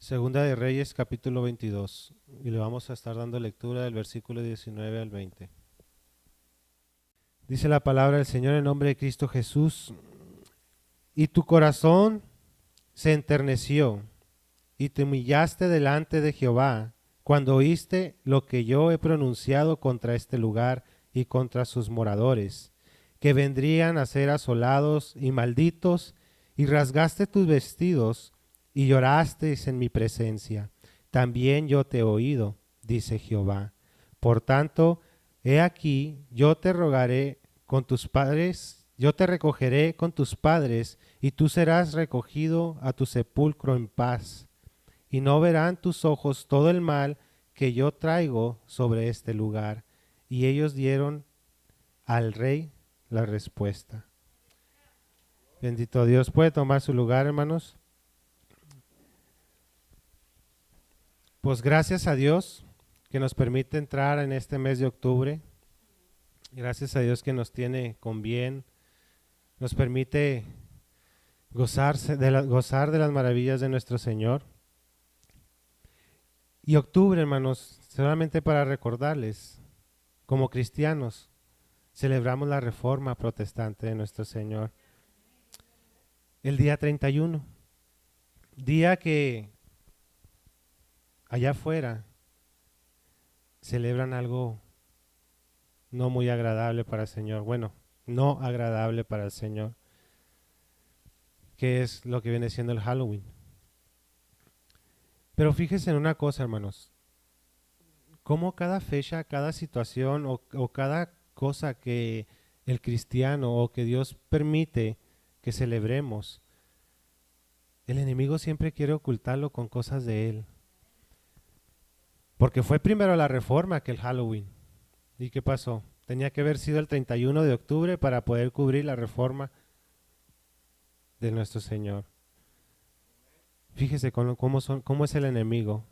Segunda de Reyes, capítulo 22, y le vamos a estar dando lectura del versículo 19 al 20. Dice la palabra del Señor en nombre de Cristo Jesús: y tu corazón se enterneció, y te humillaste delante de Jehová, cuando oíste lo que yo he pronunciado contra este lugar y contra sus moradores, que vendrían a ser asolados y malditos, y rasgaste tus vestidos, y llorasteis en mi presencia. También yo te he oído, dice Jehová. Por tanto, he aquí, yo te rogaré con tus padres, yo te recogeré con tus padres, y tú serás recogido a tu sepulcro en paz. Y no verán tus ojos todo el mal que yo traigo sobre este lugar. Y ellos dieron al rey la respuesta. Bendito Dios. ¿Puede tomar su lugar, hermanos? Pues gracias a Dios que nos permite entrar en este mes de octubre. Gracias a Dios que nos tiene con bien. Nos permite gozar de las maravillas de nuestro Señor. Y octubre, hermanos, solamente para recordarles, como cristianos, celebramos la reforma protestante de nuestro Señor. El día 31, día que allá afuera celebran algo no muy agradable para el Señor. Bueno, no agradable para el Señor, que es lo que viene siendo el Halloween. Pero fíjense en una cosa, hermanos, cómo cada fecha, cada situación o cada cosa que el cristiano o que Dios permite que celebremos, el enemigo siempre quiere ocultarlo con cosas de él. Porque fue primero la reforma que el Halloween. ¿Y qué pasó? Tenía que haber sido el 31 de octubre para poder cubrir la reforma de nuestro Señor. Fíjese cómo es el enemigo.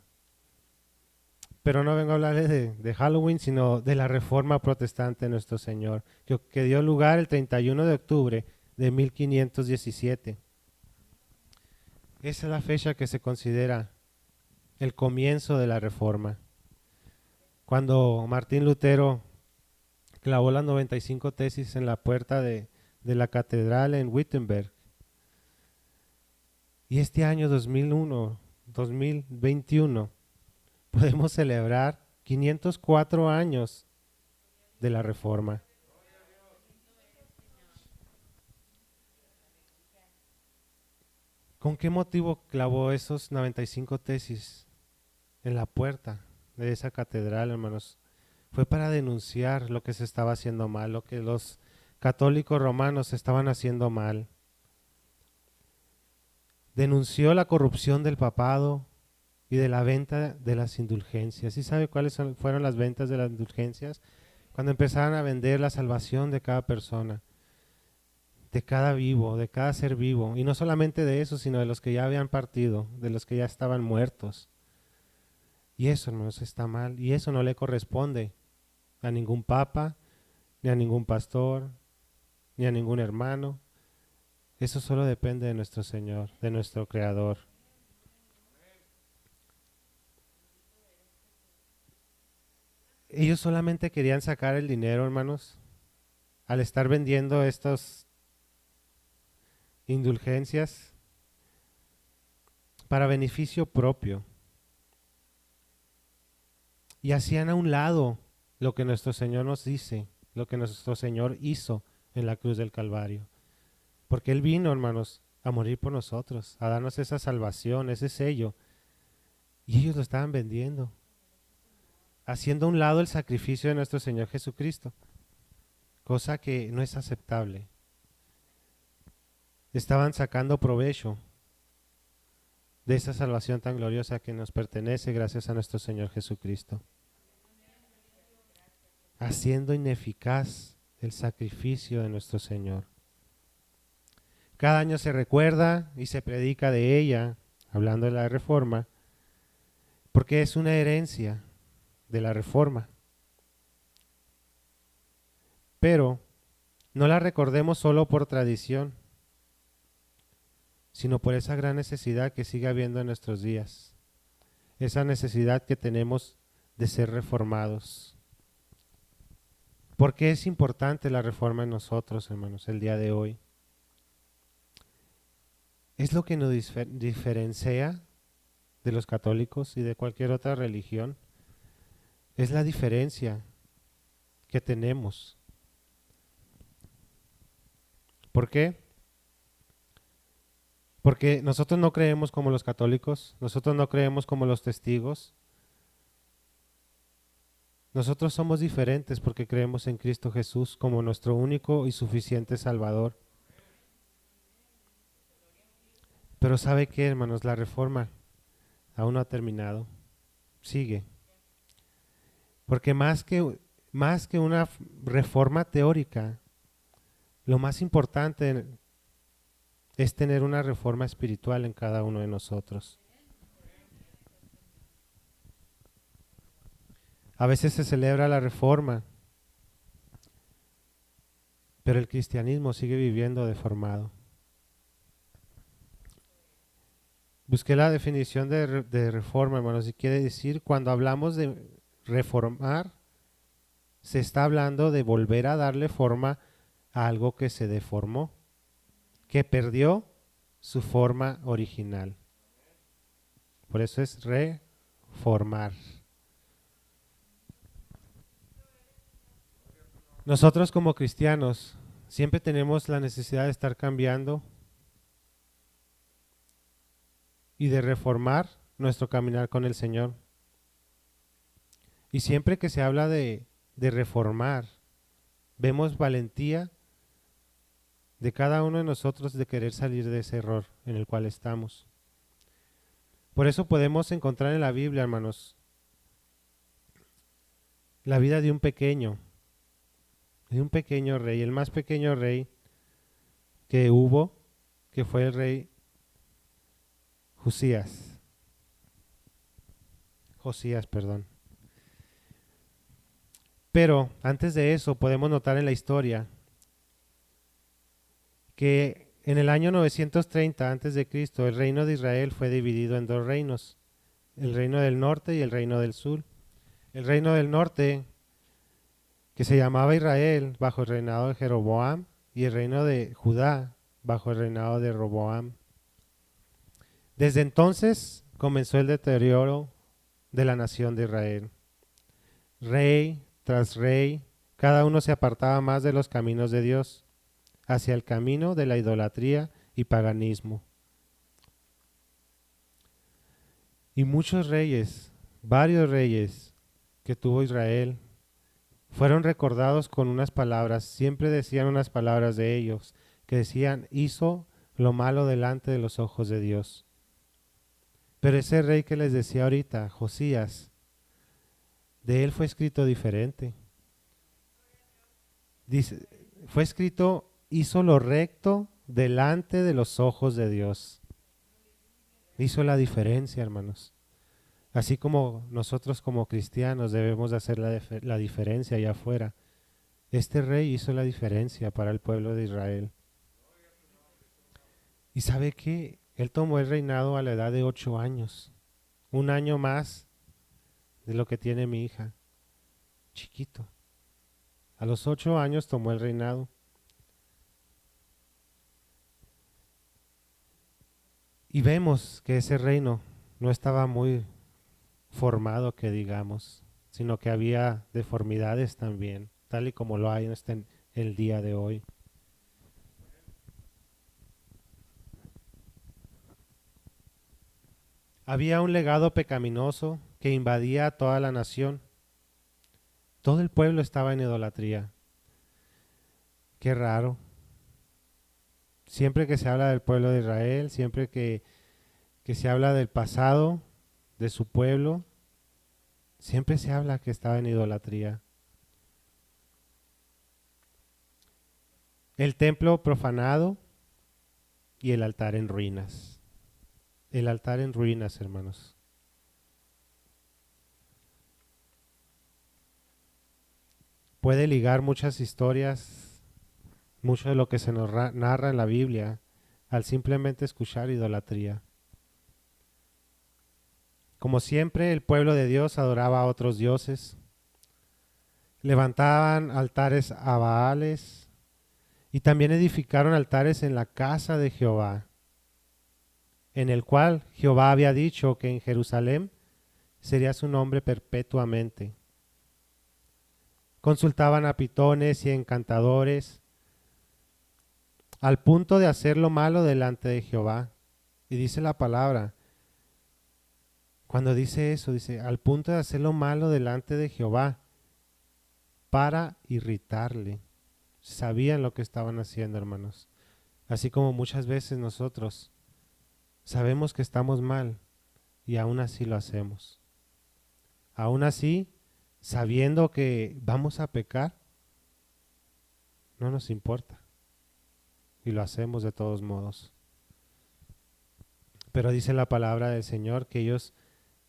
Pero no vengo a hablarles de Halloween, sino de la reforma protestante de nuestro Señor, que dio lugar el 31 de octubre de 1517. Esa es la fecha que se considera el comienzo de la reforma. Cuando Martín Lutero clavó las 95 tesis en la puerta de la catedral en Wittenberg. Y este año 2021, podemos celebrar 504 años de la reforma. ¿Con qué motivo clavó esos 95 tesis en la puerta de esa catedral, hermanos? Fue para denunciar lo que se estaba haciendo mal, lo que los católicos romanos estaban haciendo mal. Denunció la corrupción del papado y de la venta de las indulgencias. ¿Sí sabe cuáles fueron las ventas de las indulgencias? Cuando empezaron a vender la salvación de cada persona, de cada vivo, de cada ser vivo. Y no solamente de eso, sino de los que ya habían partido, de los que ya estaban muertos. Y eso, hermanos, está mal. Y eso no le corresponde a ningún papa, ni a ningún pastor, ni a ningún hermano. Eso solo depende de nuestro Señor, de nuestro Creador. Ellos solamente querían sacar el dinero, hermanos, al estar vendiendo estas indulgencias para beneficio propio. Y hacían a un lado lo que nuestro Señor nos dice, lo que nuestro Señor hizo en la cruz del Calvario. Porque Él vino, hermanos, a morir por nosotros, a darnos esa salvación, ese sello. Y ellos lo estaban vendiendo, haciendo a un lado el sacrificio de nuestro Señor Jesucristo, cosa que no es aceptable. Estaban sacando provecho de esa salvación tan gloriosa que nos pertenece gracias a nuestro Señor Jesucristo, haciendo ineficaz el sacrificio de nuestro Señor. Cada año se recuerda y se predica de ella, hablando de la reforma, porque es una herencia de la reforma. Pero no la recordemos solo por tradición, sino por esa gran necesidad que sigue habiendo en nuestros días. esa necesidad que tenemos de ser reformados. ¿Por qué es importante la reforma en nosotros, hermanos, el día de hoy? Es lo que nos diferencia de los católicos y de cualquier otra religión. Es la diferencia que tenemos. ¿Por qué? Porque nosotros no creemos como los católicos, nosotros no creemos como los testigos. Nosotros somos diferentes porque creemos en Cristo Jesús como nuestro único y suficiente Salvador. Pero ¿sabe qué, hermanos? La reforma aún no ha terminado. Sigue. Porque más que una reforma teórica, lo más importante es tener una reforma espiritual en cada uno de nosotros. A veces se celebra la reforma, pero el cristianismo sigue viviendo deformado. Busqué la definición de reforma, hermanos, y quiere decir, cuando hablamos de reformar, se está hablando de volver a darle forma a algo que se deformó, que perdió su forma original. Por eso es reformar. Nosotros como cristianos siempre tenemos la necesidad de estar cambiando y de reformar nuestro caminar con el Señor. Y siempre que se habla de reformar, vemos valentía de cada uno de nosotros de querer salir de ese error en el cual estamos. Por eso podemos encontrar en la Biblia, hermanos, la vida de un pequeño rey, el más pequeño rey que hubo, que fue el rey Josías, perdón. Pero antes de eso podemos notar en la historia que en el año 930 antes de Cristo el reino de Israel fue dividido en dos reinos, el reino del norte y el reino del sur. El reino del norte, que se llamaba Israel, bajo el reinado de Jeroboam, y el reino de Judá bajo el reinado de Roboam. Desde entonces comenzó el deterioro de la nación de Israel. Rey tras rey, cada uno se apartaba más de los caminos de Dios, hacia el camino de la idolatría y paganismo. Y muchos reyes, varios reyes que tuvo Israel, fueron recordados con unas palabras, siempre decían unas palabras de ellos, que decían, hizo lo malo delante de los ojos de Dios. Pero ese rey que les decía ahorita, Josías, de él fue escrito diferente. Dice, fue escrito, hizo lo recto delante de los ojos de Dios. Hizo la diferencia, hermanos. Así como nosotros como cristianos debemos de hacer la diferencia allá afuera. Este rey hizo la diferencia para el pueblo de Israel. ¿Y sabe qué? Él tomó el reinado a la edad de 8 años. Un año más de lo que tiene mi hija. Chiquito. A los 8 años tomó el reinado. Y vemos que ese reino no estaba muy formado, que digamos, sino que había deformidades también, tal y como lo hay en el día de hoy. Había un legado pecaminoso que invadía a toda la nación. Todo el pueblo estaba en idolatría. Qué raro. Siempre que se habla del pueblo de Israel, siempre que se habla del pasado de su pueblo, siempre se habla que estaba en idolatría. El templo profanado y el altar en ruinas. El altar en ruinas, hermanos. Puede ligar muchas historias, mucho de lo que se nos narra en la Biblia, al simplemente escuchar idolatría. Como siempre, el pueblo de Dios adoraba a otros dioses, levantaban altares a Baales y también edificaron altares en la casa de Jehová, en el cual Jehová había dicho que en Jerusalén sería su nombre perpetuamente. Consultaban a pitones y encantadores al punto de hacer lo malo delante de Jehová. Y dice la palabra, cuando dice eso, dice, al punto de hacer lo malo delante de Jehová para irritarle. Sabían lo que estaban haciendo, hermanos. Así como muchas veces nosotros sabemos que estamos mal y aún así lo hacemos. Aún así, sabiendo que vamos a pecar, no nos importa y lo hacemos de todos modos. Pero dice la palabra del Señor que ellos,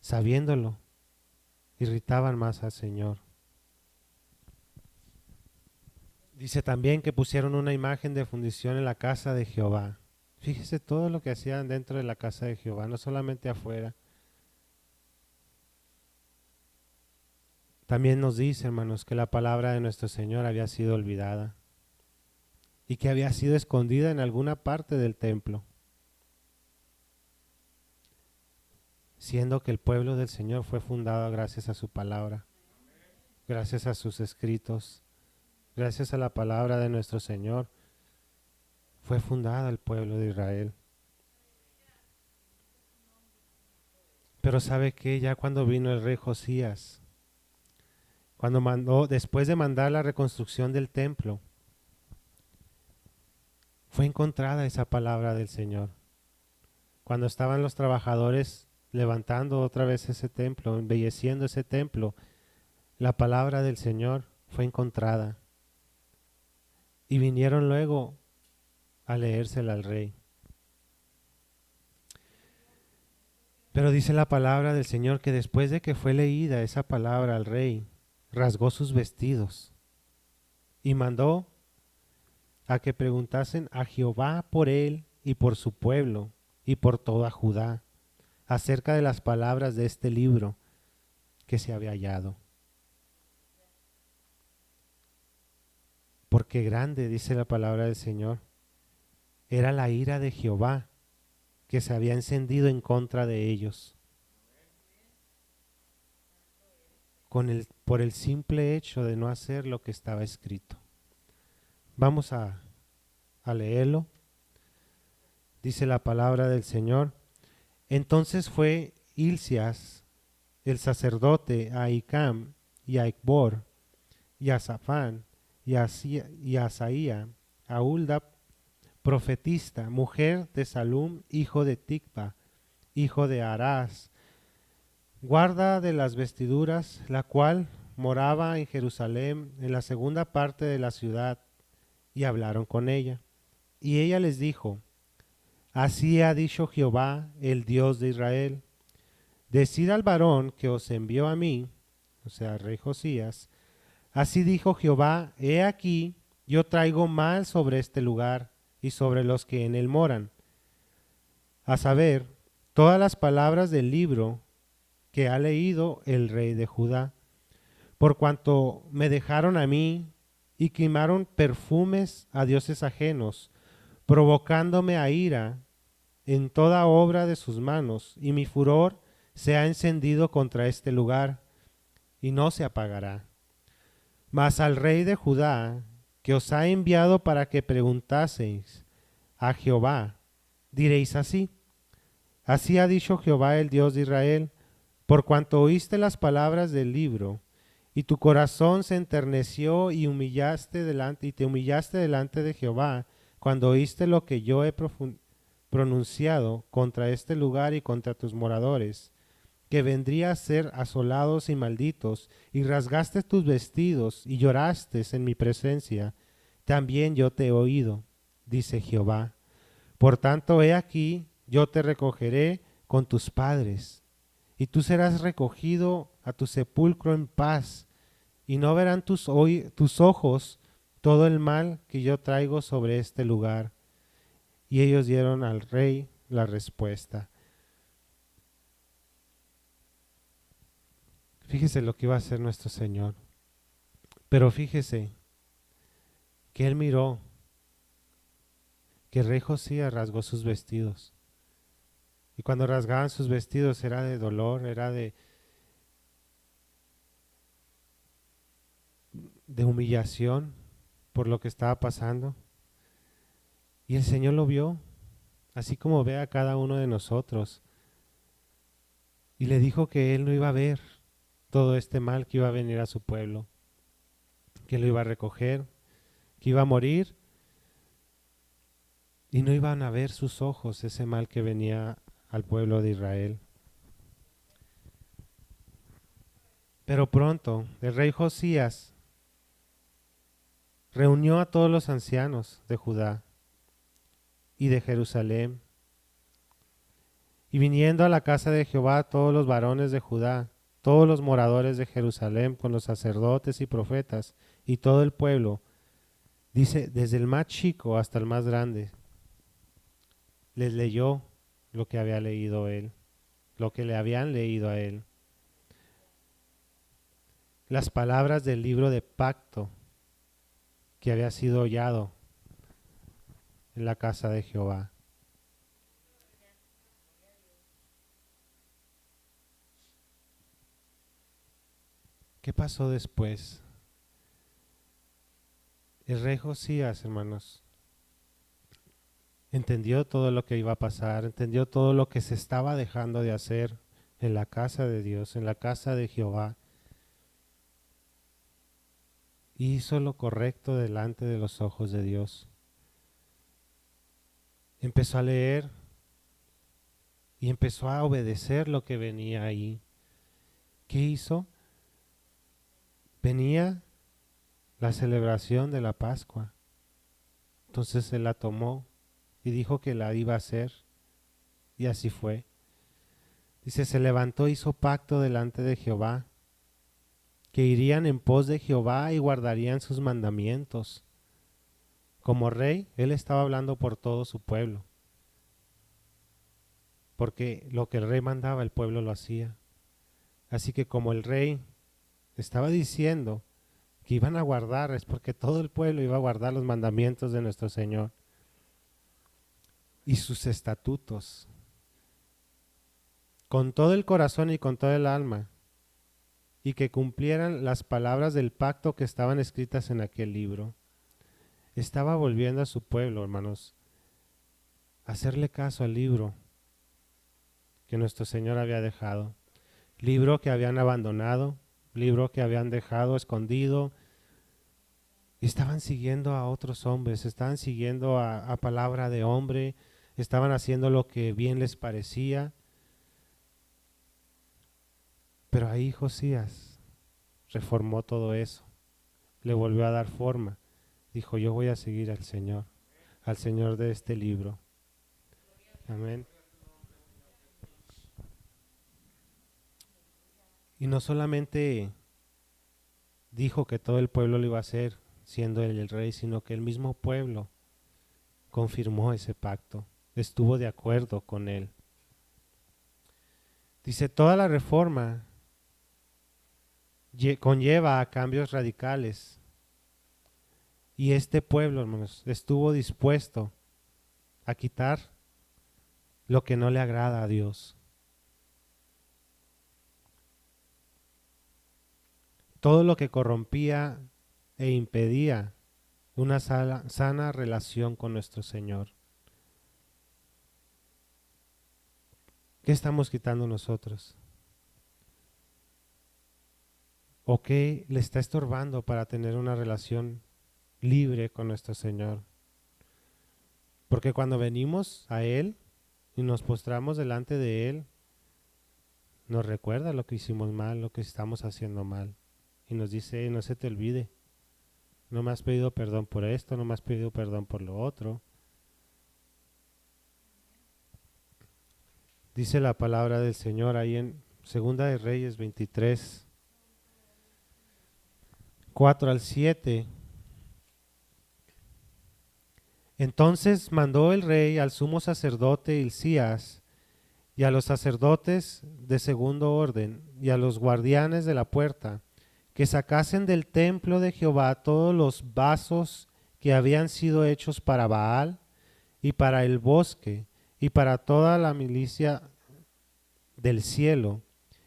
sabiéndolo, irritaban más al Señor. Dice también que pusieron una imagen de fundición en la casa de Jehová. Fíjese todo lo que hacían dentro de la casa de Jehová, no solamente afuera. También nos dice, hermanos, que la palabra de nuestro Señor había sido olvidada y que había sido escondida en alguna parte del templo, siendo que el pueblo del Señor fue fundado gracias a su palabra, gracias a sus escritos, gracias a la palabra de nuestro Señor, fue fundado el pueblo de Israel. Pero ¿sabe qué? Ya cuando vino el rey Josías, cuando mandó, después de mandar la reconstrucción del templo, fue encontrada esa palabra del Señor. Cuando estaban los trabajadores levantando otra vez ese templo, embelleciendo ese templo, la palabra del Señor fue encontrada. Y vinieron luego a leérsela al rey. Pero dice la palabra del Señor que después de que fue leída esa palabra al rey, rasgó sus vestidos y mandó a que preguntasen a Jehová por él y por su pueblo y por toda Judá acerca de las palabras de este libro que se había hallado. Porque grande, dice la palabra del Señor, era la ira de Jehová que se había encendido en contra de ellos por el simple hecho de no hacer lo que estaba escrito. Vamos a leerlo. Dice la palabra del Señor. Entonces fue Hilcias, el sacerdote, a Ahicam y a Icbor y a Safán y a Asaía, a Hulda, profetista, mujer de Salum, hijo de Ticva, hijo de Arás, guarda de las vestiduras, la cual moraba en Jerusalén, en la segunda parte de la ciudad, y hablaron con ella. Y ella les dijo, así ha dicho Jehová, el Dios de Israel, decid al varón que os envió a mí, o sea, al rey Josías, así dijo Jehová, he aquí, yo traigo mal sobre este lugar y sobre los que en él moran, a saber, todas las palabras del libro que ha leído el rey de Judá, por cuanto me dejaron a mí y quemaron perfumes a dioses ajenos, provocándome a ira en toda obra de sus manos, y mi furor se ha encendido contra este lugar, y no se apagará. Mas al rey de Judá, que os ha enviado para que preguntaseis a Jehová, diréis así, así ha dicho Jehová el Dios de Israel, por cuanto oíste las palabras del libro, y tu corazón se enterneció y te humillaste delante de Jehová, cuando oíste lo que yo he pronunciado contra este lugar y contra tus moradores, que vendría a ser asolados y malditos, y rasgaste tus vestidos y lloraste en mi presencia, también yo te he oído, dice Jehová. Por tanto, he aquí, yo te recogeré con tus padres, y tú serás recogido a tu sepulcro en paz, y no verán tus ojos todo el mal que yo traigo sobre este lugar. Y ellos dieron al rey la respuesta. Fíjese lo que iba a hacer nuestro Señor. Pero fíjese que él miró que el rey Josías rasgó sus vestidos. Y cuando rasgaban sus vestidos era de dolor, era de humillación por lo que estaba pasando. Y el Señor lo vio, así como ve a cada uno de nosotros. Y le dijo que él no iba a ver todo este mal que iba a venir a su pueblo, que lo iba a recoger, que iba a morir y no iban a ver sus ojos ese mal que venía al pueblo de Israel. Pero pronto el rey Josías reunió a todos los ancianos de Judá y de Jerusalén, y viniendo a la casa de Jehová todos los varones de Judá, todos los moradores de Jerusalén, con los sacerdotes y profetas, y todo el pueblo, dice, desde el más chico hasta el más grande, les leyó lo que había leído él, lo que le habían leído a él. Las palabras del libro de pacto que había sido hollado en la casa de Jehová. ¿Qué pasó después? El rey Josías, hermanos, entendió todo lo que iba a pasar, entendió todo lo que se estaba dejando de hacer en la casa de Dios, en la casa de Jehová. Hizo lo correcto delante de los ojos de Dios. Empezó a leer y empezó a obedecer lo que venía ahí. ¿Qué hizo? Venía la celebración de la Pascua. Entonces se la tomó y dijo que la iba a hacer. Y así fue. Dice, se levantó, hizo pacto delante de Jehová, que irían en pos de Jehová y guardarían sus mandamientos. Como rey, él estaba hablando por todo su pueblo. Porque lo que el rey mandaba, el pueblo lo hacía. Así que como el rey estaba diciendo que iban a guardar, es porque todo el pueblo iba a guardar los mandamientos de nuestro Señor y sus estatutos, con todo el corazón y con todo el alma, y que cumplieran las palabras del pacto que estaban escritas en aquel libro. Estaba volviendo a su pueblo, hermanos, a hacerle caso al libro que nuestro Señor había dejado, libro que habían abandonado, libro que habían dejado escondido, y estaban siguiendo a otros hombres, estaban siguiendo a palabra de hombre, estaban haciendo lo que bien les parecía. Pero ahí Josías reformó todo eso, le volvió a dar forma, dijo, yo voy a seguir al Señor de este libro. Amén. Y no solamente dijo que todo el pueblo lo iba a hacer, siendo él el rey, sino que el mismo pueblo confirmó ese pacto, estuvo de acuerdo con él. Dice, toda la reforma conlleva a cambios radicales, y este pueblo, hermanos, estuvo dispuesto a quitar lo que no le agrada a Dios. Todo lo que corrompía e impedía una sana relación con nuestro Señor. ¿Qué estamos quitando nosotros? ¿O qué le está estorbando para tener una relación libre con nuestro Señor? Porque cuando venimos a Él y nos postramos delante de Él, nos recuerda lo que hicimos mal, lo que estamos haciendo mal. Y nos dice, no se te olvide, no me has pedido perdón por esto, no me has pedido perdón por lo otro. Dice la palabra del Señor ahí en Segunda de Reyes 23, 4 al 7. Entonces mandó el rey al sumo sacerdote Hilcías y a los sacerdotes de segundo orden y a los guardianes de la puerta, que sacasen del templo de Jehová todos los vasos que habían sido hechos para Baal y para el bosque y para toda la milicia del cielo,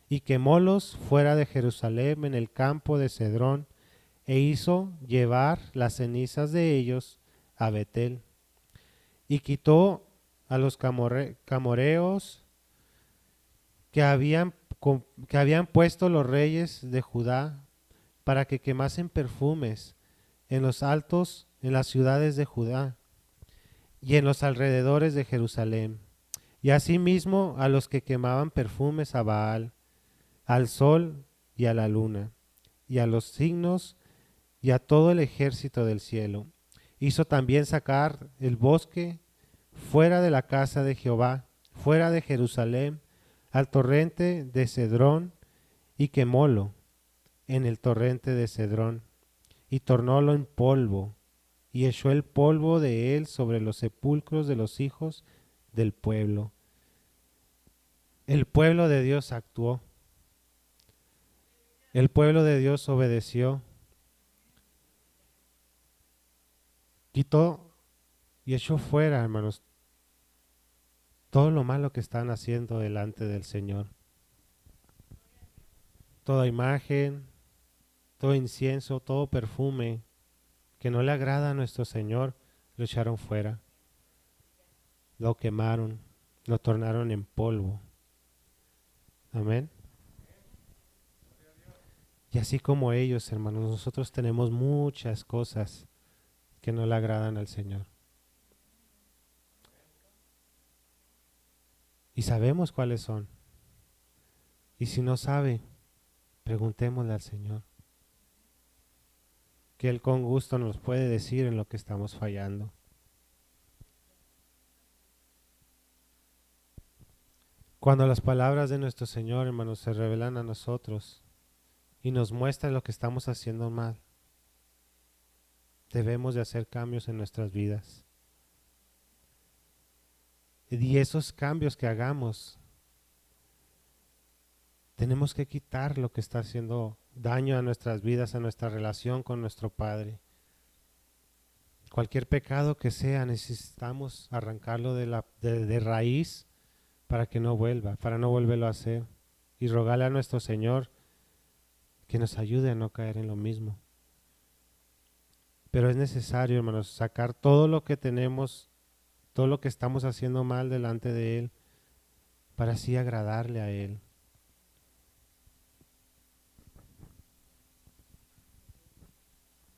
y quemólos fuera de Jerusalén en el campo de Cedrón, e hizo llevar las cenizas de ellos a Betel. Y quitó a los camoreos que habían puesto los reyes de Judá para que quemasen perfumes en los altos, en las ciudades de Judá y en los alrededores de Jerusalén, y asimismo a los que quemaban perfumes a Baal, al sol y a la luna, y a los signos y a todo el ejército del cielo. Hizo también sacar el bosque fuera de la casa de Jehová, fuera de Jerusalén, al torrente de Cedrón, y quemólo en el torrente de Cedrón, y tornólo en polvo, y echó el polvo de él sobre los sepulcros de los hijos del pueblo. El pueblo de Dios actuó. El pueblo de Dios obedeció. Quitó y echó fuera, hermanos, todo lo malo que están haciendo delante del Señor. Toda imagen, todo incienso, todo perfume que no le agrada a nuestro Señor, lo echaron fuera. Lo quemaron, lo tornaron en polvo. Amén. Y así como ellos, hermanos, nosotros tenemos muchas cosas que no le agradan al Señor. Y sabemos cuáles son. Y si no sabe, preguntémosle al Señor, que Él con gusto nos puede decir en lo que estamos fallando. Cuando las palabras de nuestro Señor, hermanos, se revelan a nosotros y nos muestran lo que estamos haciendo mal, debemos de hacer cambios en nuestras vidas. Y esos cambios que hagamos, tenemos que quitar lo que está haciendo daño a nuestras vidas, a nuestra relación con nuestro Padre. Cualquier pecado que sea, necesitamos arrancarlo de raíz para que no vuelva, para no volverlo a hacer. Y rogarle a nuestro Señor que nos ayude a no caer en lo mismo. Pero es necesario, hermanos, sacar todo lo que tenemos, todo lo que estamos haciendo mal delante de Él, para así agradarle a Él.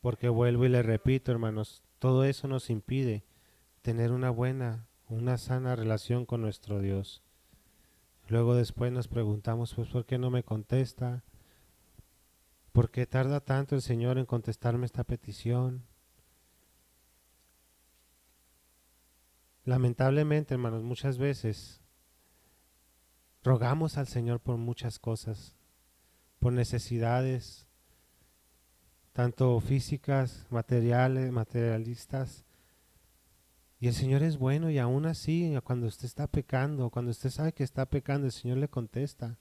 Porque vuelvo y le repito, hermanos, todo eso nos impide tener una buena, una sana relación con nuestro Dios. Luego después nos preguntamos, pues, ¿por qué no me contesta? ¿Por qué tarda tanto el Señor en contestarme esta petición? Lamentablemente, hermanos, muchas veces rogamos al Señor por muchas cosas, por necesidades, tanto físicas, materiales, materialistas. Y el Señor es bueno y aún así, cuando usted está pecando, cuando usted sabe que está pecando, el Señor le contesta.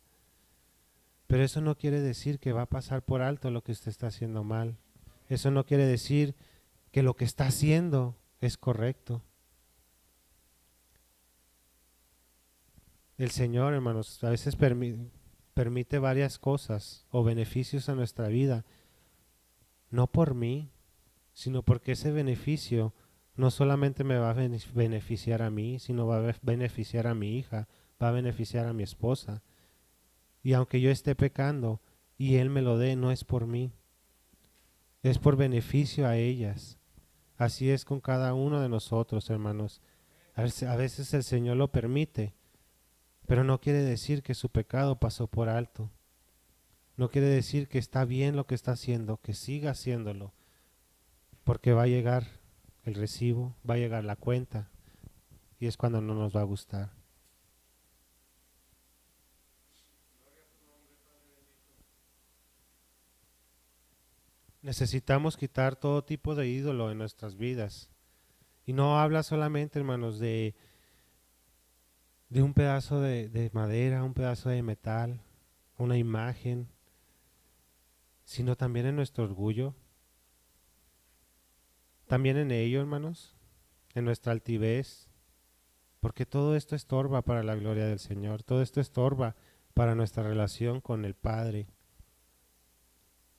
Pero eso no quiere decir que va a pasar por alto lo que usted está haciendo mal. Eso no quiere decir que lo que está haciendo es correcto. El Señor, hermanos, a veces permite varias cosas o beneficios a nuestra vida, no por mí, sino porque ese beneficio no solamente me va a beneficiar a mí, sino va a beneficiar a mi hija, va a beneficiar a mi esposa. Y aunque yo esté pecando y Él me lo dé, no es por mí, es por beneficio a ellas. Así es con cada uno de nosotros, hermanos. A veces el Señor lo permite, pero no quiere decir que su pecado pasó por alto. No quiere decir que está bien lo que está haciendo, que siga haciéndolo, porque va a llegar el recibo, va a llegar la cuenta, y es cuando no nos va a gustar. Necesitamos quitar todo tipo de ídolo en nuestras vidas. Y no habla solamente, hermanos, de de un pedazo de madera, un pedazo de metal, una imagen, sino también en nuestro orgullo, también en ello, hermanos, en nuestra altivez, porque todo esto estorba para la gloria del Señor, todo esto estorba para nuestra relación con el Padre.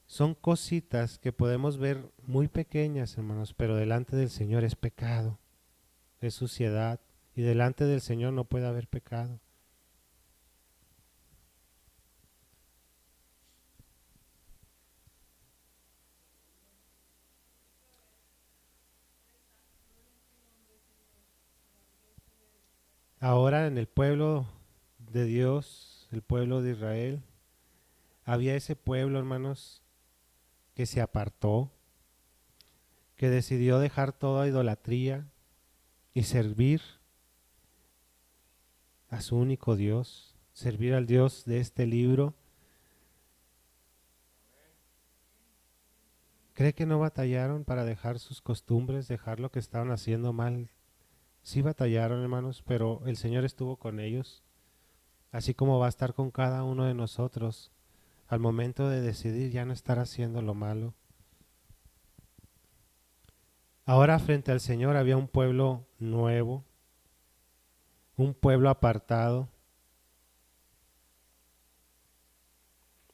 Son cositas que podemos ver muy pequeñas, hermanos, pero delante del Señor es pecado, es suciedad, y delante del Señor no puede haber pecado. Ahora en el pueblo de Dios, el pueblo de Israel, había ese pueblo, hermanos, que se apartó, que decidió dejar toda idolatría y servir a su único Dios, servir al Dios de este libro. ¿Cree que no batallaron para dejar sus costumbres, dejar lo que estaban haciendo mal? Sí batallaron, hermanos, pero el Señor estuvo con ellos, así como va a estar con cada uno de nosotros al momento de decidir ya no estar haciendo lo malo. Ahora frente al Señor había un pueblo nuevo, un pueblo apartado,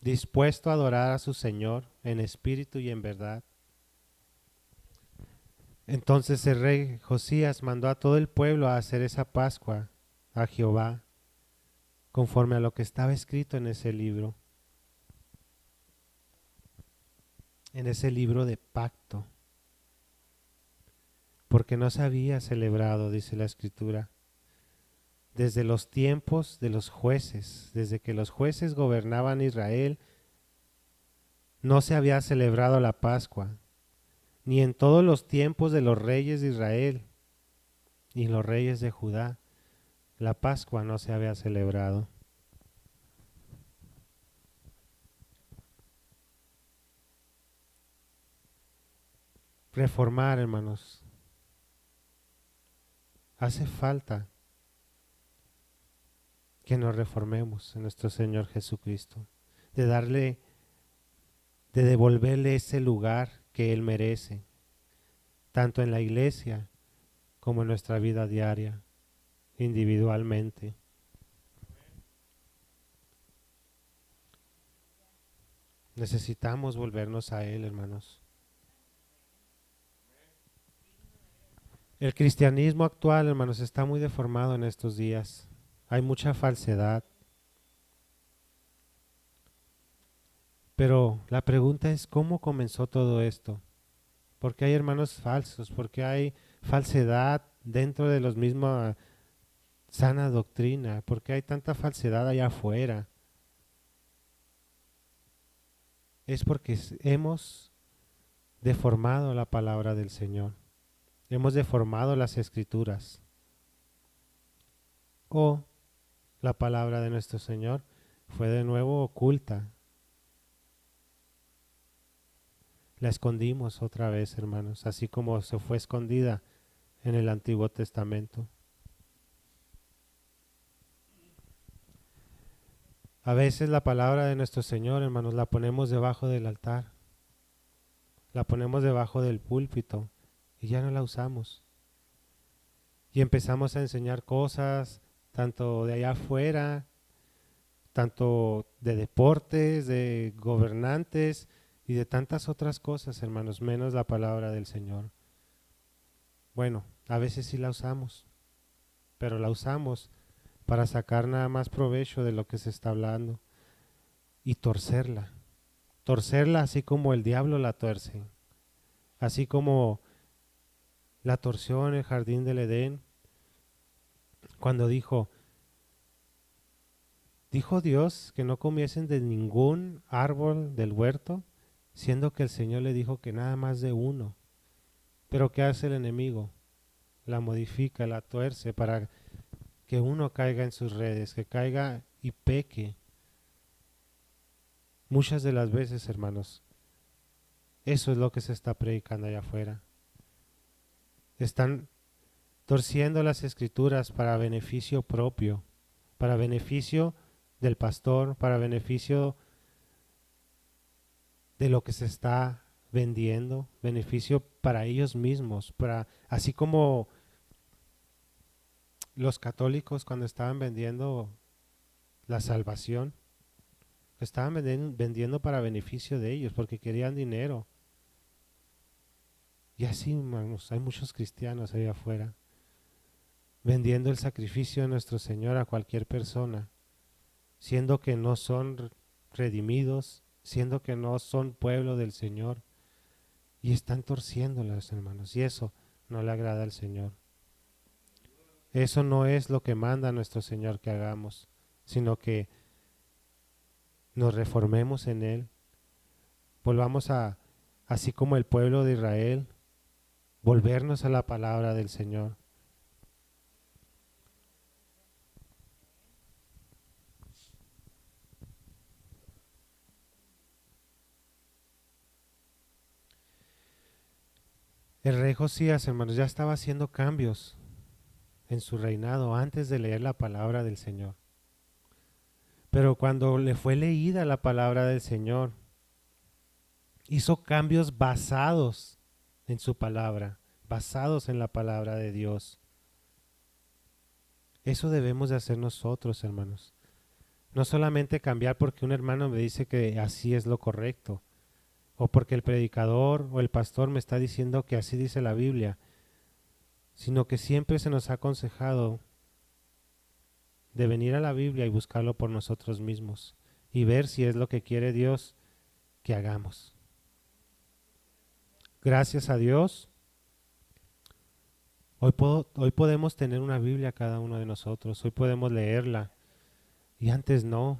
dispuesto a adorar a su Señor en espíritu y en verdad. Entonces el rey Josías mandó a todo el pueblo a hacer esa Pascua a Jehová, conforme a lo que estaba escrito en ese libro de pacto, porque no se había celebrado, dice la Escritura, desde los tiempos de los jueces, desde que los jueces gobernaban Israel, no se había celebrado la Pascua, ni en todos los tiempos de los reyes de Israel, ni los reyes de Judá. La Pascua no se había celebrado. Reformar, hermanos. Hace falta que nos reformemos en nuestro Señor Jesucristo, de devolverle ese lugar que Él merece, tanto en la iglesia como en nuestra vida diaria, individualmente. Necesitamos volvernos a Él, hermanos. El cristianismo actual, hermanos, está muy deformado en estos días. Hay mucha falsedad. Pero la pregunta es, ¿cómo comenzó todo esto? ¿Por qué hay hermanos falsos? ¿Por qué hay falsedad dentro de los mismos sana doctrina? ¿Por qué hay tanta falsedad allá afuera? Es porque hemos deformado la palabra del Señor. Hemos deformado las escrituras. O la palabra de nuestro Señor fue de nuevo oculta. La escondimos otra vez, hermanos, así como se fue escondida en el Antiguo Testamento. A veces la palabra de nuestro Señor, hermanos, la ponemos debajo del altar, la ponemos debajo del púlpito y ya no la usamos. Y empezamos a enseñar cosas, tanto de allá afuera, tanto de deportes, de gobernantes y de tantas otras cosas, hermanos, menos la palabra del Señor. Bueno, a veces sí la usamos, pero la usamos para sacar nada más provecho de lo que se está hablando y torcerla así como el diablo la tuerce, así como la torció en el jardín del Edén cuando dijo Dios que no comiesen de ningún árbol del huerto, siendo que el Señor le dijo que nada más de uno. Pero ¿qué hace el enemigo? La modifica, la tuerce para que uno caiga en sus redes, que caiga y peque. Muchas de las veces, hermanos, eso es lo que se está predicando allá afuera. Están torciendo las escrituras para beneficio propio, para beneficio del pastor, para beneficio de lo que se está vendiendo, beneficio para ellos mismos, para así como los católicos cuando estaban vendiendo la salvación, lo estaban vendiendo para beneficio de ellos, porque querían dinero. Y así, hermanos, hay muchos cristianos allá afuera, vendiendo el sacrificio de nuestro Señor a cualquier persona, siendo que no son redimidos, siendo que no son pueblo del Señor, y están torciéndolas, hermanos, y eso no le agrada al Señor. Eso no es lo que manda nuestro Señor que hagamos, sino que nos reformemos en Él, volvamos a, así como el pueblo de Israel, volvernos a la palabra del Señor. El rey Josías, hermanos, ya estaba haciendo cambios en su reinado antes de leer la palabra del Señor. Pero cuando le fue leída la palabra del Señor, hizo cambios basados en su palabra, basados en la palabra de Dios. Eso debemos de hacer nosotros, hermanos. No solamente cambiar porque un hermano me dice que así es lo correcto, o porque el predicador o el pastor me está diciendo que así dice la Biblia, sino que siempre se nos ha aconsejado de venir a la Biblia y buscarlo por nosotros mismos y ver si es lo que quiere Dios que hagamos. Gracias a Dios, hoy podemos tener una Biblia cada uno de nosotros, hoy podemos leerla y antes no.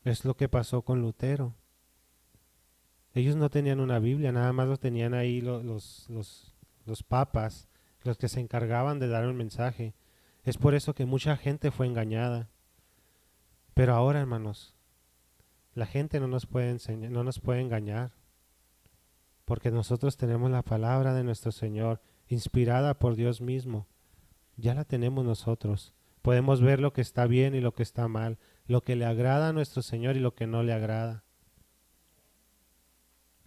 Es lo que pasó con Lutero. Ellos no tenían una Biblia, nada más lo tenían ahí los papas, los que se encargaban de dar un mensaje. Es por eso que mucha gente fue engañada. Pero ahora, hermanos, la gente no nos puede enseñar, no nos puede engañar, porque nosotros tenemos la palabra de nuestro Señor, inspirada por Dios mismo. Ya la tenemos nosotros. Podemos ver lo que está bien y lo que está mal, lo que le agrada a nuestro Señor y lo que no le agrada.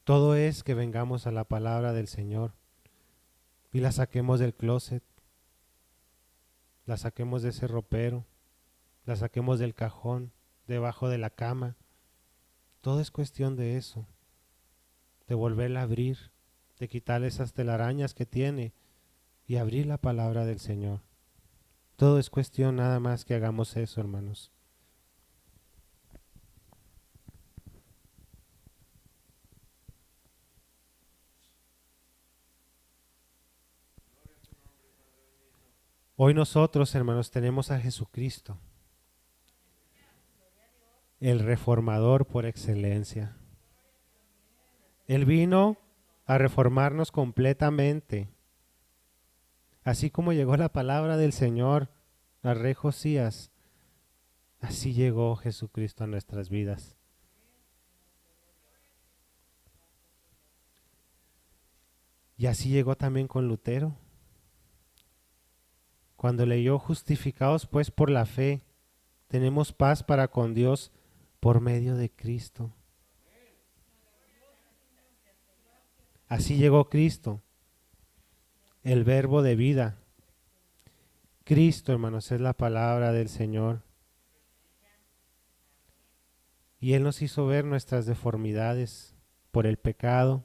Todo es que vengamos a la palabra del Señor y la saquemos del closet, la saquemos de ese ropero, la saquemos del cajón, debajo de la cama. Todo es cuestión de eso, de volverla a abrir, de quitarle esas telarañas que tiene y abrir la palabra del Señor. Todo es cuestión nada más que hagamos eso, hermanos. Hoy nosotros, hermanos, tenemos a Jesucristo, el reformador por excelencia. Él vino a reformarnos completamente. Así como llegó la palabra del Señor al rey Josías, así llegó Jesucristo a nuestras vidas. Y así llegó también con Lutero. Cuando leyó justificados pues por la fe, tenemos paz para con Dios por medio de Cristo. Así llegó Cristo, el verbo de vida. Cristo, hermanos, es la palabra del Señor. Y Él nos hizo ver nuestras deformidades por el pecado.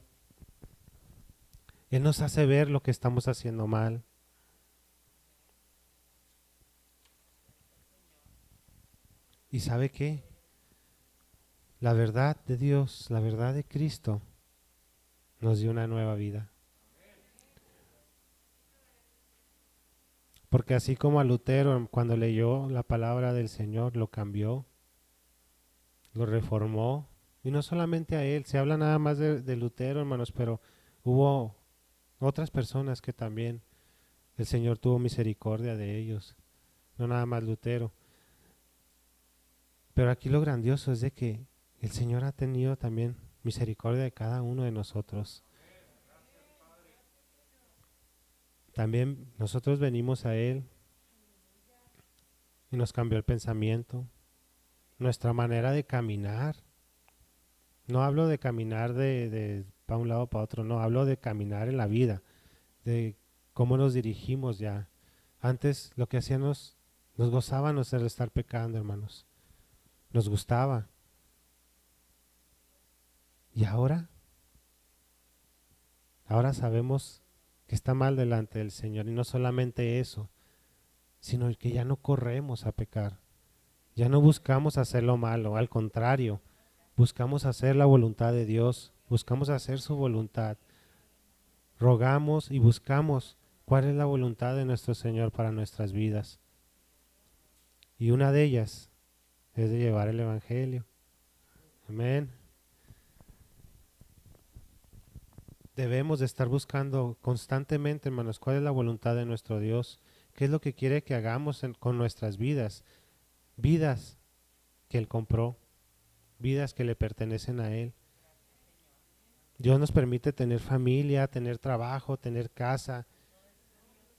Él nos hace ver lo que estamos haciendo mal. ¿Y sabe qué? La verdad de Dios, la verdad de Cristo, nos dio una nueva vida. Porque así como a Lutero, cuando leyó la palabra del Señor, lo cambió, lo reformó. Y no solamente a él, se habla nada más de Lutero, hermanos, pero hubo otras personas que también el Señor tuvo misericordia de ellos. No nada más Lutero. Pero aquí lo grandioso es de que el Señor ha tenido también misericordia de cada uno de nosotros. También nosotros venimos a Él y nos cambió el pensamiento, nuestra manera de caminar. No hablo de caminar de para un lado para otro, no, hablo de caminar en la vida, de cómo nos dirigimos ya. Antes lo que hacíamos, nos gozábamos de estar pecando, hermanos. Nos gustaba. ¿Y ahora? Ahora sabemos que está mal delante del Señor. Y no solamente eso, sino que ya no corremos a pecar. Ya no buscamos hacer lo malo, al contrario, buscamos hacer la voluntad de Dios, buscamos hacer su voluntad. Rogamos y buscamos cuál es la voluntad de nuestro Señor para nuestras vidas. Y una de ellas es de llevar el Evangelio. Amén. Debemos de estar buscando constantemente, hermanos, cuál es la voluntad de nuestro Dios, qué es lo que quiere que hagamos con nuestras vidas, vidas que Él compró, vidas que le pertenecen a Él. Dios nos permite tener familia, tener trabajo, tener casa,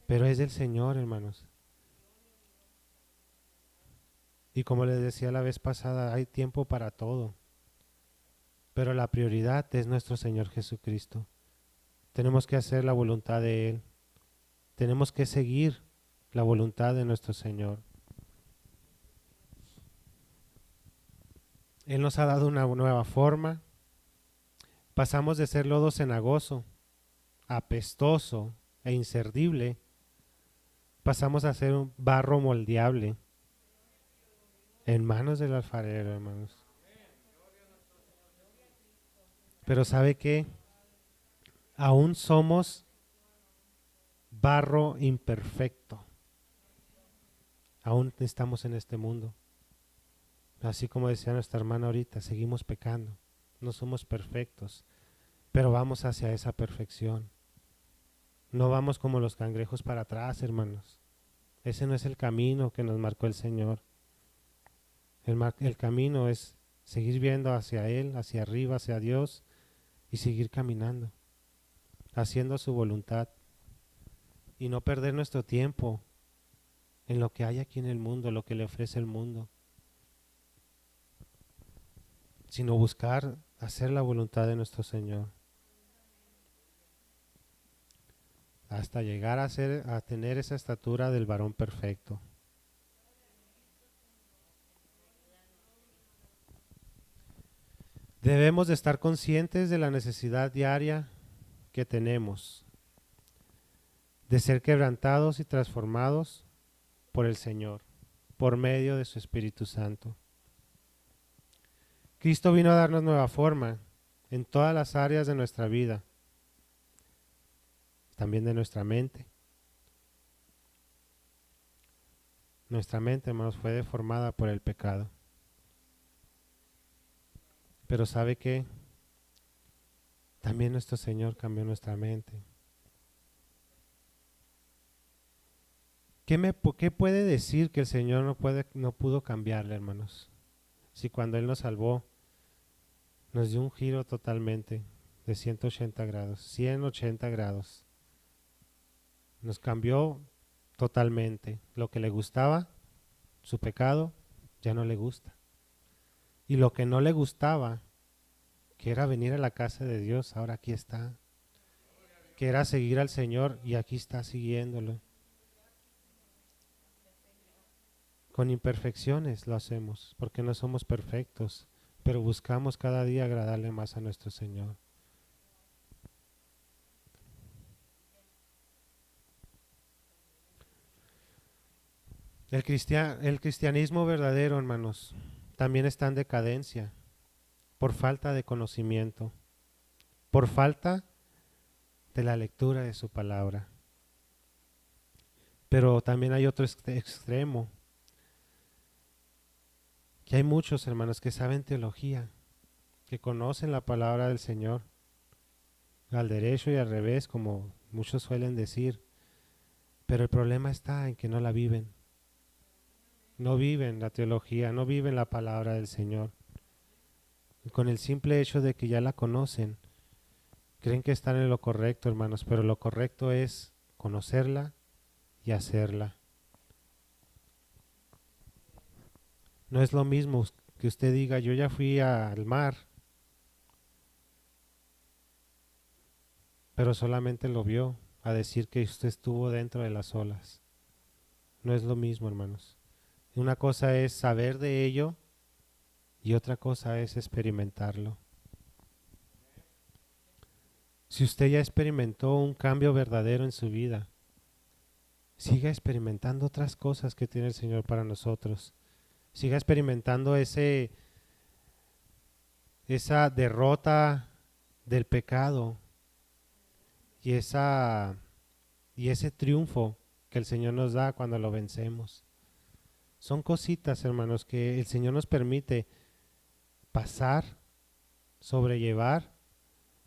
pero es del Señor, hermanos. Y como les decía la vez pasada, hay tiempo para todo, pero la prioridad es nuestro Señor Jesucristo. Tenemos que hacer la voluntad de Él, tenemos que seguir la voluntad de nuestro Señor. Él nos ha dado una nueva forma. Pasamos de ser lodo cenagoso, apestoso e inservible, pasamos a ser un barro moldeable en manos del alfarero, hermanos. Pero ¿sabe qué? Aún somos barro imperfecto. Aún estamos en este mundo. Así como decía nuestra hermana ahorita, seguimos pecando. No somos perfectos, pero vamos hacia esa perfección. No vamos como los cangrejos para atrás, hermanos. Ese no es el camino que nos marcó el Señor. El camino es seguir viendo hacia Él, hacia arriba, hacia Dios y seguir caminando, haciendo su voluntad y no perder nuestro tiempo en lo que hay aquí en el mundo, lo que le ofrece el mundo, sino buscar hacer la voluntad de nuestro Señor hasta llegar a tener esa estatura del varón perfecto. Debemos de estar conscientes de la necesidad diaria que tenemos de ser quebrantados y transformados por el Señor, por medio de su Espíritu Santo. Cristo vino a darnos nueva forma en todas las áreas de nuestra vida, también de nuestra mente. Nuestra mente, hermanos, fue deformada por el pecado. Pero ¿sabe qué? También nuestro Señor cambió nuestra mente. ¿Qué puede decir que el Señor no pudo cambiarle, hermanos? Si cuando Él nos salvó, nos dio un giro totalmente de 180 grados, 180 grados. Nos cambió totalmente. Lo que le gustaba, su pecado, ya no le gusta. Y lo que no le gustaba, que era venir a la casa de Dios, ahora aquí está. Que era seguir al Señor y aquí está siguiéndolo. Con imperfecciones lo hacemos, porque no somos perfectos, pero buscamos cada día agradarle más a nuestro Señor. El cristianismo verdadero, hermanos, también está en decadencia por falta de conocimiento, por falta de la lectura de su palabra. Pero también hay otro extremo, que hay muchos hermanos que saben teología, que conocen la palabra del Señor, al derecho y al revés, como muchos suelen decir, pero el problema está en que no la viven. No viven la teología, no viven la palabra del Señor. Y con el simple hecho de que ya la conocen, creen que están en lo correcto, hermanos, pero lo correcto es conocerla y hacerla. No es lo mismo que usted diga, yo ya fui al mar, pero solamente lo vio, a decir que usted estuvo dentro de las olas. No es lo mismo, hermanos. Una cosa es saber de ello y otra cosa es experimentarlo. Si usted ya experimentó un cambio verdadero en su vida, siga experimentando otras cosas que tiene el Señor para nosotros. Siga experimentando esa derrota del pecado y ese triunfo que el Señor nos da cuando lo vencemos. Son cositas, hermanos, que el Señor nos permite pasar, sobrellevar,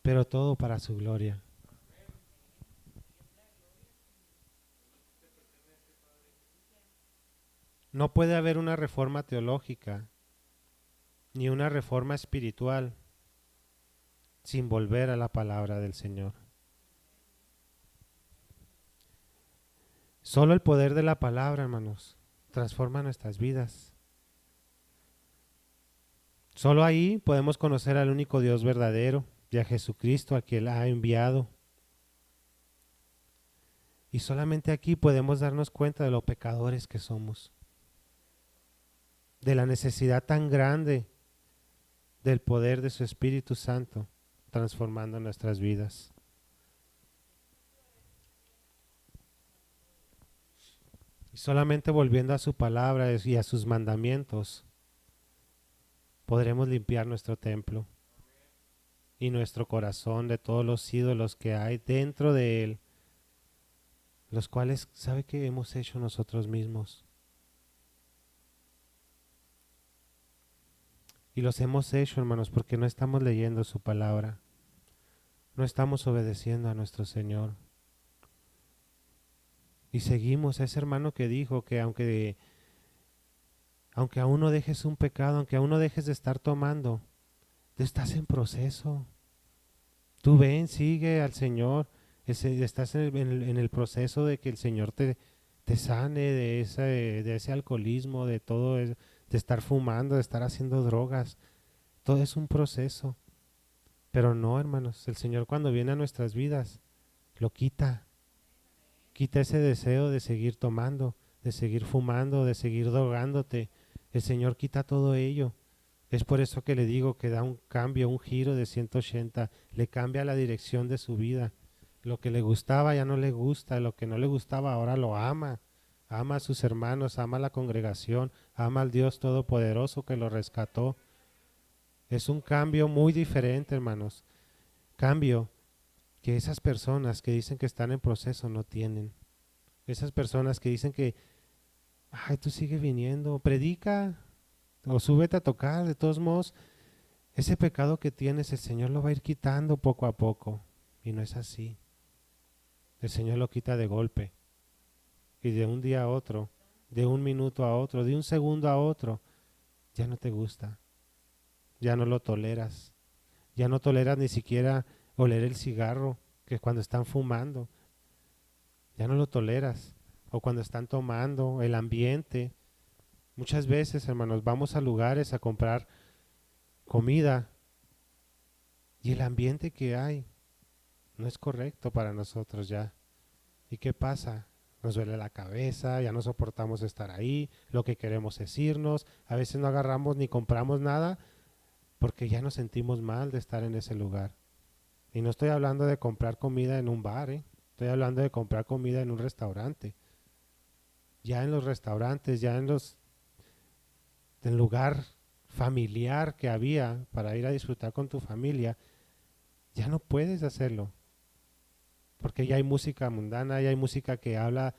pero todo para su gloria. No puede haber una reforma teológica ni una reforma espiritual sin volver a la palabra del Señor. Solo el poder de la palabra, hermanos, transforma nuestras vidas. Solo ahí podemos conocer al único Dios verdadero y a Jesucristo, a quien Él ha enviado. Y solamente aquí podemos darnos cuenta de lo pecadores que somos, de la necesidad tan grande del poder de su Espíritu Santo transformando nuestras vidas. Y solamente volviendo a su palabra y a sus mandamientos, podremos limpiar nuestro templo y nuestro corazón de todos los ídolos que hay dentro de él, los cuales sabe que hemos hecho nosotros mismos. Y los hemos hecho, hermanos, porque no estamos leyendo su palabra, no estamos obedeciendo a nuestro Señor. Y seguimos a ese hermano que dijo que aunque aún no dejes un pecado, aunque aún no dejes de estar tomando, tú estás en proceso. Tú ven, sigue al Señor, estás en el proceso de que el Señor te sane de ese alcoholismo, de todo, de estar fumando, de estar haciendo drogas. Todo es un proceso. Pero no, hermanos, el Señor cuando viene a nuestras vidas, lo quita. Quita ese deseo de seguir tomando, de seguir fumando, de seguir drogándote. El Señor quita todo ello. Es por eso que le digo que da un cambio, un giro de 180, le cambia la dirección de su vida. Lo que le gustaba ya no le gusta, lo que no le gustaba ahora lo ama. Ama a sus hermanos, ama a la congregación, ama al Dios Todopoderoso que lo rescató. Es un cambio muy diferente, hermanos. Cambio que esas personas que dicen que están en proceso no tienen. Esas personas que dicen que, ay, tú sigue viniendo, predica o súbete a tocar, de todos modos, ese pecado que tienes el Señor lo va a ir quitando poco a poco. Y no es así. El Señor lo quita de golpe. Y de un día a otro, de un minuto a otro, de un segundo a otro, ya no te gusta. Ya no lo toleras. Ya no toleras ni siquiera oler el cigarro, que cuando están fumando, ya no lo toleras. O cuando están tomando, el ambiente. Muchas veces, hermanos, vamos a lugares a comprar comida y el ambiente que hay no es correcto para nosotros ya. ¿Y qué pasa? Nos duele la cabeza, ya no soportamos estar ahí, lo que queremos es irnos, a veces no agarramos ni compramos nada porque ya nos sentimos mal de estar en ese lugar. Y no estoy hablando de comprar comida en un bar, estoy hablando de comprar comida en un restaurante. Ya en los restaurantes, ya en el lugar familiar que había para ir a disfrutar con tu familia, ya no puedes hacerlo. Porque ya hay música mundana, ya hay música que habla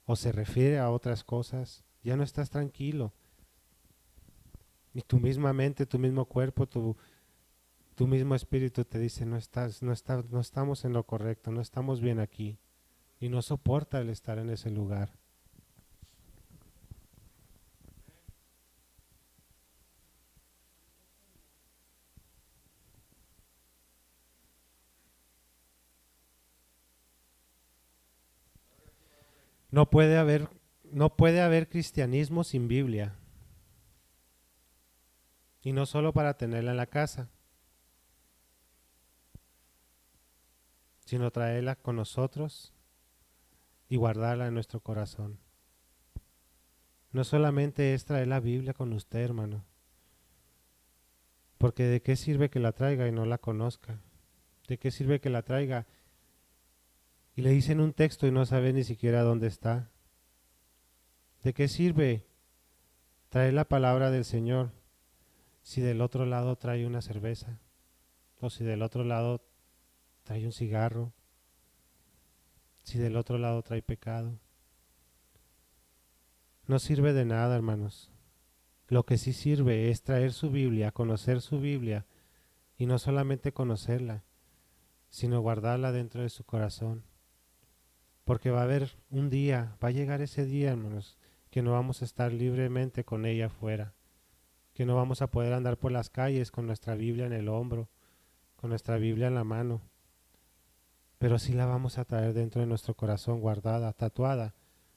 o se refiere a otras cosas. Ya no estás tranquilo. Y tu misma mente, tu mismo cuerpo, tu mismo espíritu te dice, no estamos en lo correcto, no estamos bien aquí. Y no soporta el estar en ese lugar. No puede haber, no puede haber cristianismo sin Biblia. Y no solo para tenerla en la casa, sino traerla con nosotros y guardarla en nuestro corazón. No solamente es traer la Biblia con usted, hermano, porque ¿de qué sirve que la traiga y no la conozca? ¿De qué sirve que la traiga y le dicen un texto y no sabe ni siquiera dónde está? ¿De qué sirve traer la palabra del Señor si del otro lado trae una cerveza? O si del otro lado trae un cigarro, si del otro lado trae pecado. No sirve de nada, hermanos. Lo que sí sirve es traer su Biblia, conocer su Biblia, y no solamente conocerla, sino guardarla dentro de su corazón. Porque va a haber un día, va a llegar ese día, hermanos, que no vamos a estar libremente con ella afuera, que no vamos a poder andar por las calles con nuestra Biblia en el hombro, con nuestra Biblia en la mano, pero sí la vamos a traer dentro de nuestro corazón, guardada, tatuada,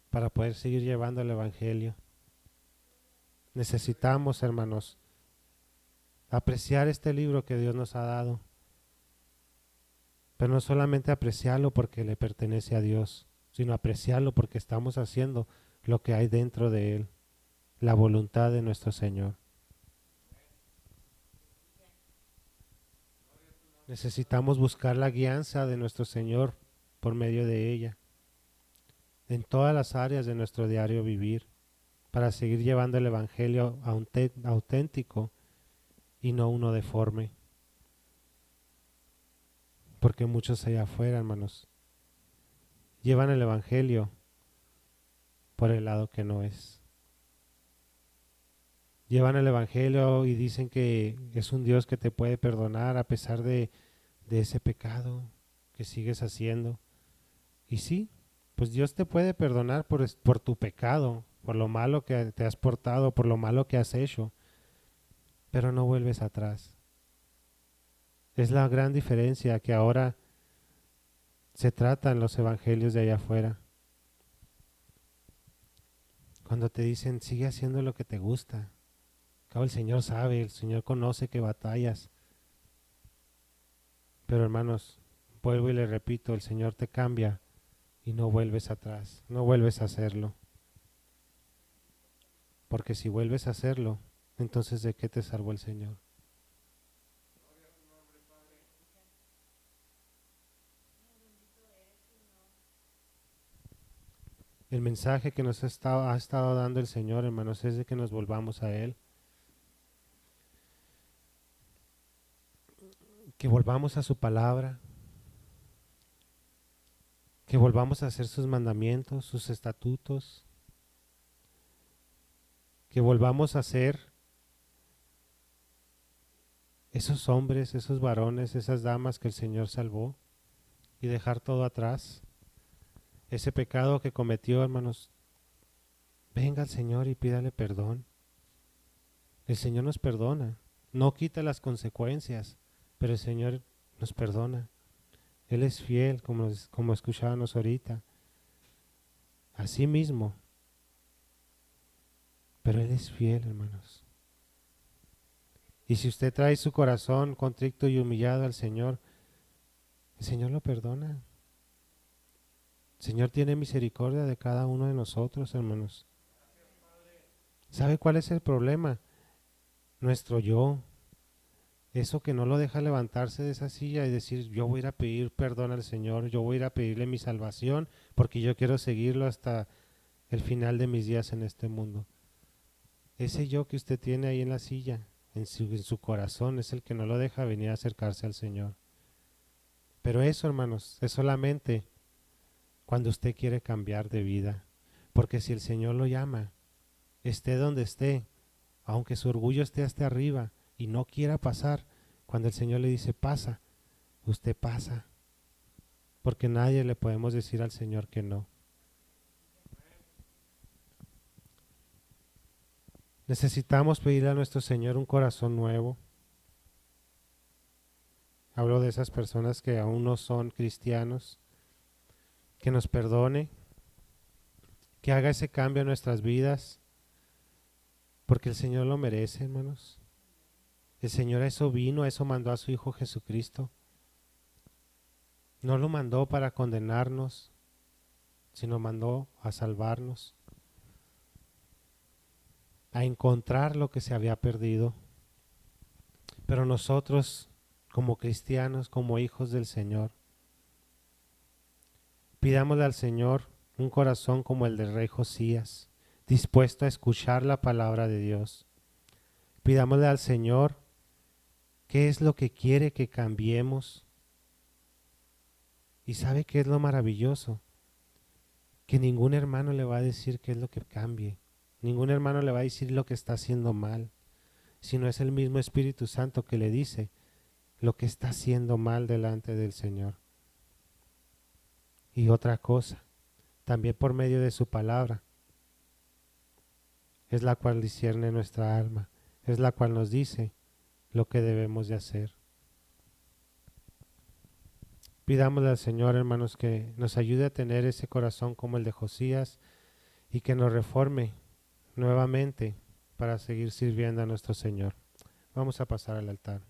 para poder seguir llevando el Evangelio. Necesitamos, hermanos, apreciar este libro que Dios nos ha dado, pero no solamente apreciarlo porque le pertenece a Dios, sino apreciarlo porque estamos haciendo lo que hay dentro de él, la voluntad de nuestro Señor. Necesitamos buscar la guianza de nuestro Señor por medio de ella, en todas las áreas de nuestro diario vivir, para seguir llevando el Evangelio auténtico y no uno deforme. Porque muchos allá afuera, hermanos, llevan el Evangelio por el lado que no es. Llevan el Evangelio y dicen que es un Dios que te puede perdonar a pesar de ese pecado que sigues haciendo. Y sí, pues Dios te puede perdonar por tu pecado, por lo malo que te has portado, por lo malo que has hecho, pero no vuelves atrás. Es la gran diferencia que ahora se tratan los evangelios de allá afuera. Cuando te dicen, sigue haciendo lo que te gusta. Cabo, el Señor sabe, el Señor conoce que batallas. Pero hermanos, vuelvo y le repito, el Señor te cambia y no vuelves atrás, no vuelves a hacerlo. Porque si vuelves a hacerlo, entonces ¿de qué te salvó el Señor? El mensaje que nos ha estado dando el Señor, hermanos, es de que nos volvamos a Él. Que volvamos a su palabra. Que volvamos a hacer sus mandamientos, sus estatutos. Que volvamos a ser esos hombres, esos varones, esas damas que el Señor salvó y dejar todo atrás. Ese pecado que cometió, hermanos, venga al Señor y pídale perdón. El Señor nos perdona, no quita las consecuencias, pero el Señor nos perdona. Él es fiel, como escuchábamos ahorita. Así mismo, pero Él es fiel, hermanos. Y si usted trae su corazón contrito y humillado al Señor, el Señor lo perdona. El Señor tiene misericordia de cada uno de nosotros, hermanos. ¿Sabe cuál es el problema? Nuestro yo. Eso que no lo deja levantarse de esa silla y decir, yo voy a ir a pedir perdón al Señor, yo voy a ir a pedirle mi salvación porque yo quiero seguirlo hasta el final de mis días en este mundo. Ese yo que usted tiene ahí en la silla, en su corazón, es el que no lo deja venir a acercarse al Señor. Pero eso, hermanos, es solamente cuando usted quiere cambiar de vida. Porque si el Señor lo llama, esté donde esté, aunque su orgullo esté hasta arriba y no quiera pasar, cuando el Señor le dice pasa, usted pasa. Porque nadie le podemos decir al Señor que no. Necesitamos pedirle a nuestro Señor un corazón nuevo. Hablo de esas personas que aún no son cristianos, que nos perdone, que haga ese cambio en nuestras vidas, porque el Señor lo merece, hermanos. El Señor a eso vino, a eso mandó a su Hijo Jesucristo. No lo mandó para condenarnos, sino mandó a salvarnos, a encontrar lo que se había perdido. Pero nosotros, como cristianos, como hijos del Señor, pidámosle al Señor un corazón como el del rey Josías, dispuesto a escuchar la palabra de Dios. Pidámosle al Señor qué es lo que quiere que cambiemos. ¿Y sabe qué es lo maravilloso? Que ningún hermano le va a decir qué es lo que cambie. Ningún hermano le va a decir lo que está haciendo mal, sino es el mismo Espíritu Santo que le dice lo que está haciendo mal delante del Señor. Y otra cosa, también por medio de su palabra, es la cual discierne nuestra alma, es la cual nos dice lo que debemos de hacer. Pidámosle al Señor, hermanos, que nos ayude a tener ese corazón como el de Josías y que nos reforme nuevamente para seguir sirviendo a nuestro Señor. Vamos a pasar al altar.